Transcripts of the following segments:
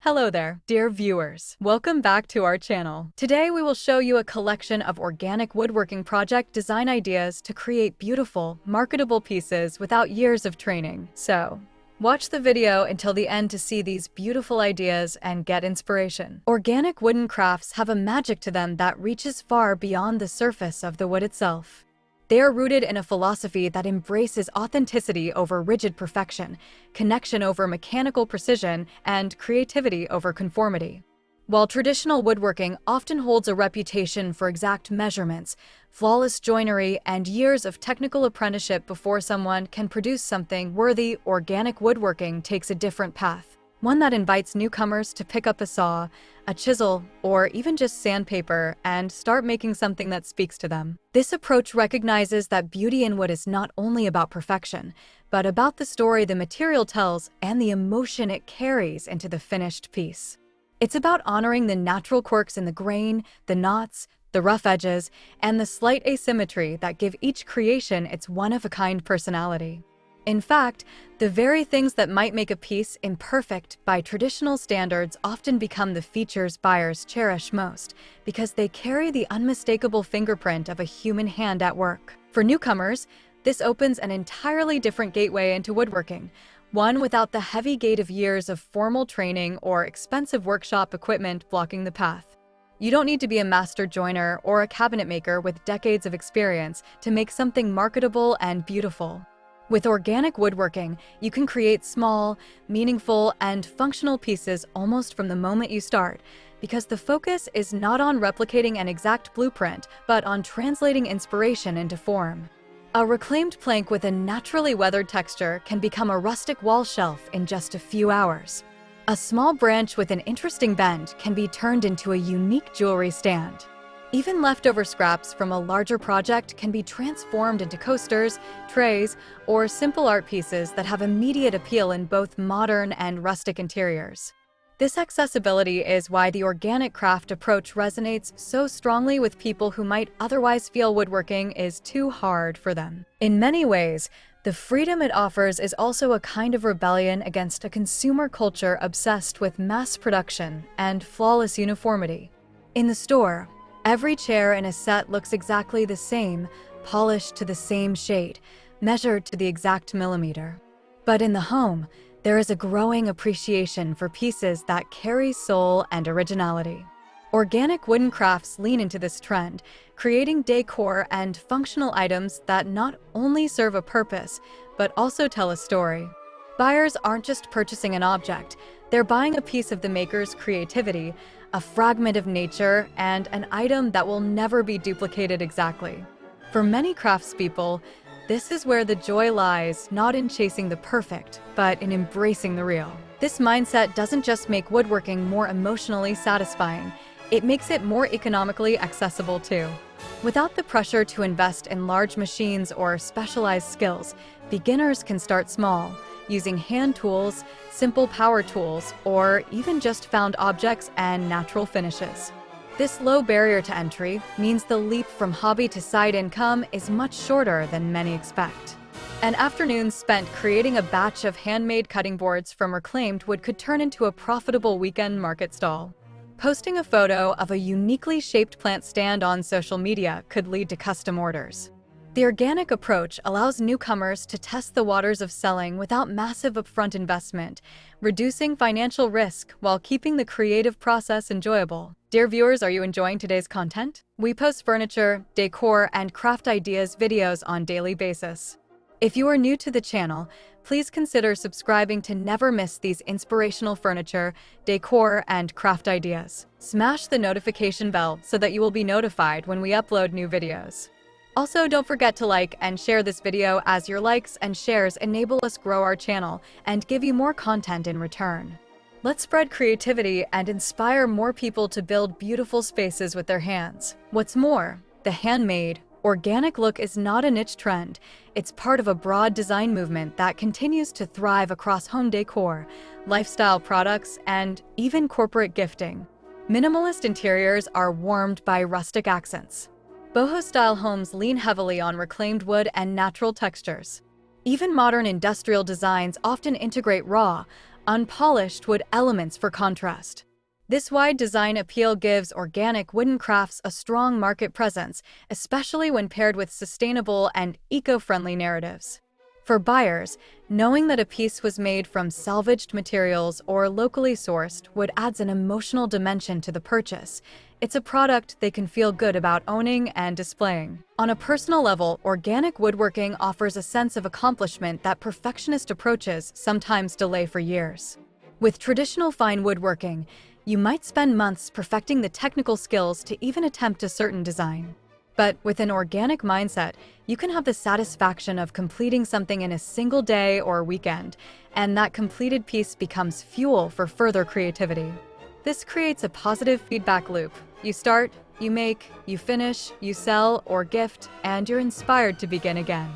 Hello there, dear viewers. Welcome back to our channel. Today we will show you a collection of organic woodworking project design ideas to create beautiful, marketable pieces without years of training. So, watch the video until the end to see these beautiful ideas and get inspiration. Organic wooden crafts have a magic to them that reaches far beyond the surface of the wood itself. They are rooted in a philosophy that embraces authenticity over rigid perfection, connection over mechanical precision, and creativity over conformity. While traditional woodworking often holds a reputation for exact measurements, flawless joinery, and years of technical apprenticeship before someone can produce something worthy, organic woodworking takes a different path. One that invites newcomers to pick up a saw, a chisel, or even just sandpaper and start making something that speaks to them. This approach recognizes that beauty in wood is not only about perfection, but about the story the material tells and the emotion it carries into the finished piece. It's about honoring the natural quirks in the grain, the knots, the rough edges, and the slight asymmetry that give each creation its one-of-a-kind personality. In fact, the very things that might make a piece imperfect by traditional standards often become the features buyers cherish most because they carry the unmistakable fingerprint of a human hand at work. For newcomers, this opens an entirely different gateway into woodworking, one without the heavy gate of years of formal training or expensive workshop equipment blocking the path. You don't need to be a master joiner or a cabinet maker with decades of experience to make something marketable and beautiful. With organic woodworking, you can create small, meaningful, and functional pieces almost from the moment you start, because the focus is not on replicating an exact blueprint, but on translating inspiration into form. A reclaimed plank with a naturally weathered texture can become a rustic wall shelf in just a few hours. A small branch with an interesting bend can be turned into a unique jewelry stand. Even leftover scraps from a larger project can be transformed into coasters, trays, or simple art pieces that have immediate appeal in both modern and rustic interiors. This accessibility is why the organic craft approach resonates so strongly with people who might otherwise feel woodworking is too hard for them. In many ways, the freedom it offers is also a kind of rebellion against a consumer culture obsessed with mass production and flawless uniformity. In the store, every chair in a set looks exactly the same, polished to the same shade, measured to the exact millimeter. But in the home, there is a growing appreciation for pieces that carry soul and originality. Organic wooden crafts lean into this trend, creating decor and functional items that not only serve a purpose, but also tell a story. Buyers aren't just purchasing an object, they're buying a piece of the maker's creativity, a fragment of nature, and an item that will never be duplicated exactly. For many craftspeople, this is where the joy lies, not in chasing the perfect, but in embracing the real. This mindset doesn't just make woodworking more emotionally satisfying, it makes it more economically accessible too. Without the pressure to invest in large machines or specialized skills, beginners can start small, using hand tools, simple power tools, or even just found objects and natural finishes. This low barrier to entry means the leap from hobby to side income is much shorter than many expect. An afternoon spent creating a batch of handmade cutting boards from reclaimed wood could turn into a profitable weekend market stall. Posting a photo of a uniquely shaped plant stand on social media could lead to custom orders. The organic approach allows newcomers to test the waters of selling without massive upfront investment, reducing financial risk while keeping the creative process enjoyable. Dear viewers, are you enjoying today's content? We post furniture, decor, and craft ideas videos on a daily basis. If you are new to the channel, please consider subscribing to never miss these inspirational furniture, decor, and craft ideas. Smash the notification bell so that you will be notified when we upload new videos. Also, don't forget to like and share this video, as your likes and shares enable us grow our channel and give you more content in return. Let's spread creativity and inspire more people to build beautiful spaces with their hands. What's more, the handmade, organic look is not a niche trend. It's part of a broad design movement that continues to thrive across home decor, lifestyle products, and even corporate gifting. Minimalist interiors are warmed by rustic accents. Boho-style homes lean heavily on reclaimed wood and natural textures. Even modern industrial designs often integrate raw, unpolished wood elements for contrast. This wide design appeal gives organic wooden crafts a strong market presence, especially when paired with sustainable and eco-friendly narratives. For buyers, knowing that a piece was made from salvaged materials or locally sourced wood adds an emotional dimension to the purchase. It's a product they can feel good about owning and displaying. On a personal level, organic woodworking offers a sense of accomplishment that perfectionist approaches sometimes delay for years. With traditional fine woodworking, you might spend months perfecting the technical skills to even attempt a certain design. But with an organic mindset, you can have the satisfaction of completing something in a single day or weekend, and that completed piece becomes fuel for further creativity. This creates a positive feedback loop. You start, you make, you finish, you sell or gift, and you're inspired to begin again.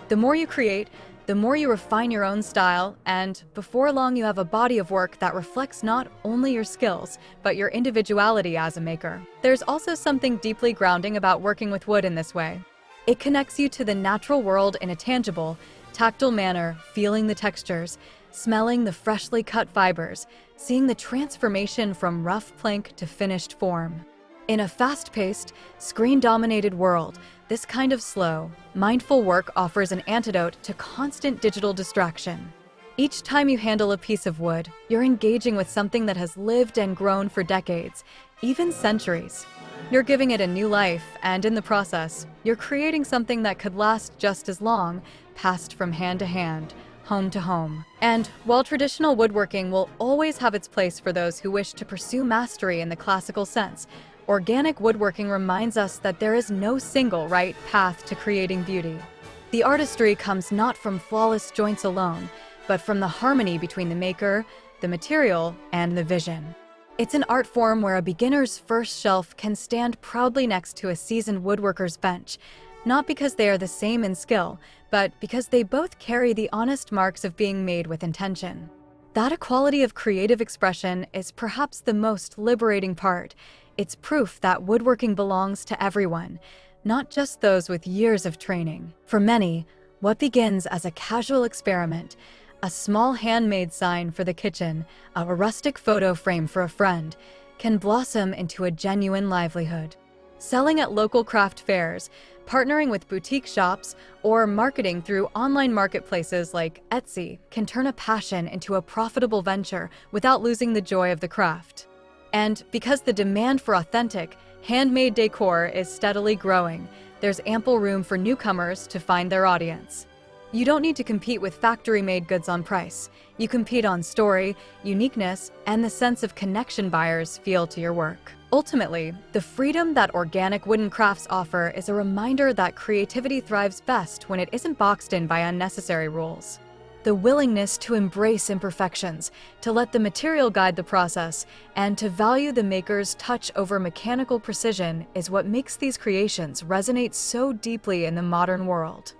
The more you create, the more you refine your own style, and before long you have a body of work that reflects not only your skills, but your individuality as a maker. There's also something deeply grounding about working with wood in this way. It connects you to the natural world in a tangible, tactile manner, feeling the textures, smelling the freshly cut fibers, seeing the transformation from rough plank to finished form. In a fast-paced, screen-dominated world, this kind of slow, mindful work offers an antidote to constant digital distraction. Each time you handle a piece of wood, you're engaging with something that has lived and grown for decades, even centuries. You're giving it a new life, and in the process, you're creating something that could last just as long, passed from hand to hand, home to home. And while traditional woodworking will always have its place for those who wish to pursue mastery in the classical sense, organic woodworking reminds us that there is no single right path to creating beauty. The artistry comes not from flawless joints alone, but from the harmony between the maker, the material, and the vision. It's an art form where a beginner's first shelf can stand proudly next to a seasoned woodworker's bench, not because they are the same in skill, but because they both carry the honest marks of being made with intention. That equality of creative expression is perhaps the most liberating part. It's proof that woodworking belongs to everyone, not just those with years of training. For many, what begins as a casual experiment, a small handmade sign for the kitchen, a rustic photo frame for a friend, can blossom into a genuine livelihood. Selling at local craft fairs, partnering with boutique shops, or marketing through online marketplaces like Etsy can turn a passion into a profitable venture without losing the joy of the craft. And because the demand for authentic, handmade decor is steadily growing, there's ample room for newcomers to find their audience. You don't need to compete with factory-made goods on price. You compete on story, uniqueness, and the sense of connection buyers feel to your work. Ultimately, the freedom that organic wooden crafts offer is a reminder that creativity thrives best when it isn't boxed in by unnecessary rules. The willingness to embrace imperfections, to let the material guide the process, and to value the maker's touch over mechanical precision is what makes these creations resonate so deeply in the modern world.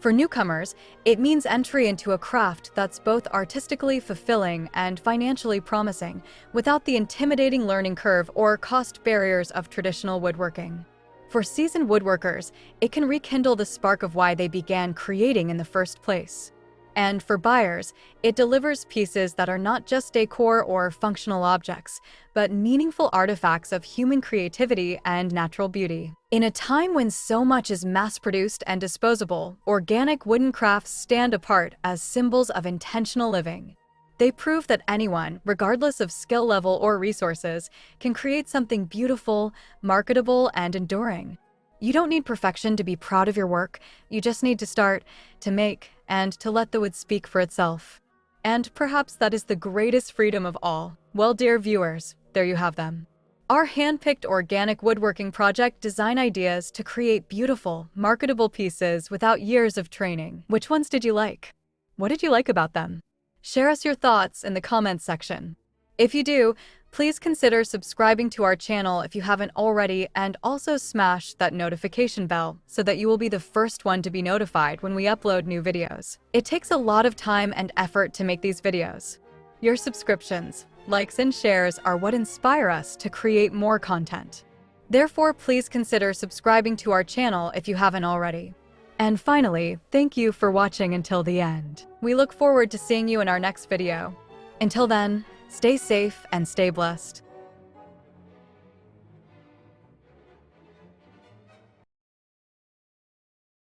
For newcomers, it means entry into a craft that's both artistically fulfilling and financially promising, without the intimidating learning curve or cost barriers of traditional woodworking. For seasoned woodworkers, it can rekindle the spark of why they began creating in the first place. And for buyers, it delivers pieces that are not just decor or functional objects, but meaningful artifacts of human creativity and natural beauty. In a time when so much is mass-produced and disposable, organic wooden crafts stand apart as symbols of intentional living. They prove that anyone, regardless of skill level or resources, can create something beautiful, marketable, and enduring. You don't need perfection to be proud of your work. You just need to start, to make, and to let the wood speak for itself. And perhaps that is the greatest freedom of all. Well, dear viewers, there you have them. Our hand-picked organic woodworking project design ideas to create beautiful, marketable pieces without years of training. Which ones did you like? What did you like about them? Share us your thoughts in the comments section. If you do, please consider subscribing to our channel if you haven't already, and also smash that notification bell so that you will be the first one to be notified when we upload new videos. It takes a lot of time and effort to make these videos. Your subscriptions, likes, and shares are what inspire us to create more content. Therefore, please consider subscribing to our channel if you haven't already. And finally, thank you for watching until the end. We look forward to seeing you in our next video. Until then, stay safe and stay blessed.